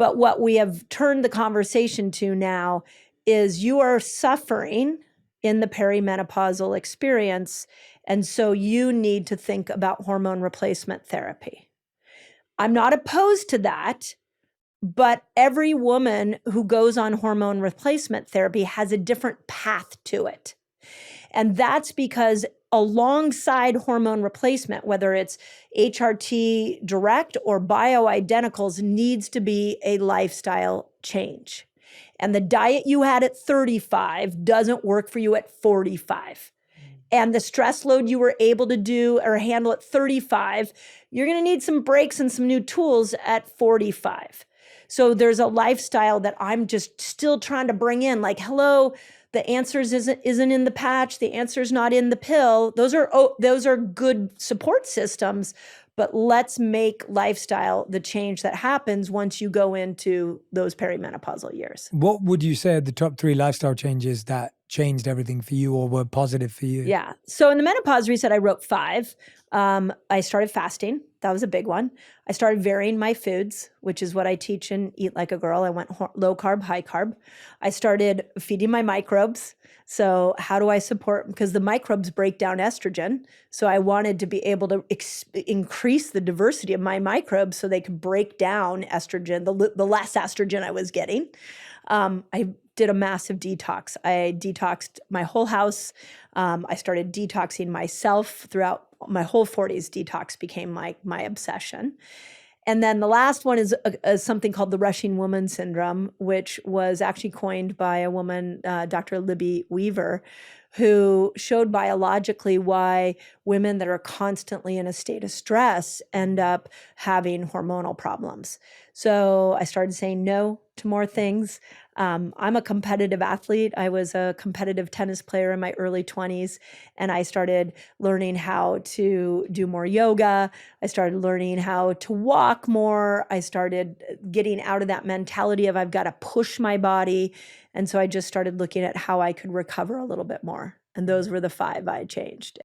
But what we have turned the conversation to now is you are suffering in the perimenopausal experience, and so you need to think about hormone replacement therapy. I'm not opposed to that, but every woman who goes on hormone replacement therapy has a different path to it. And that's because alongside hormone replacement, whether it's HRT direct or bioidenticals, needs to be a lifestyle change. And the diet you had at 35 doesn't work for you at 45. And the stress load you were able to do or handle at 35, you're going to need some breaks and some new tools at 45. So there's a lifestyle that I'm just still trying to bring in, like, hello, the answers isn't in the patch, the answer's not in the pill. Those are good support systems, but let's make lifestyle the change that happens once you go into those perimenopausal years. What would you say are the top 3 lifestyle changes that changed everything for you or were positive for you? Yeah. So in the menopause reset, I wrote 5. I started fasting. That was a big one. I started varying my foods, which is what I teach in Eat Like a Girl. I went low carb, high carb. I started feeding my microbes. So how do I support, because the microbes break down estrogen. So I wanted to be able to increase the diversity of my microbes so they could break down estrogen, the less estrogen I was getting. I did a massive detox. I detoxed my whole house. I started detoxing myself throughout my whole 40s. Detox became my obsession. And then the last one is something called the rushing woman syndrome, which was actually coined by a woman, Dr. Libby Weaver, who showed biologically why women that are constantly in a state of stress end up having hormonal problems. So I started saying no to more things. I'm a competitive athlete. I was a competitive tennis player in my early 20s, and I started learning how to do more yoga. I started learning how to walk more. I started getting out of that mentality of I've got to push my body. And so I just started looking at how I could recover a little bit more. And those were the 5 I changed.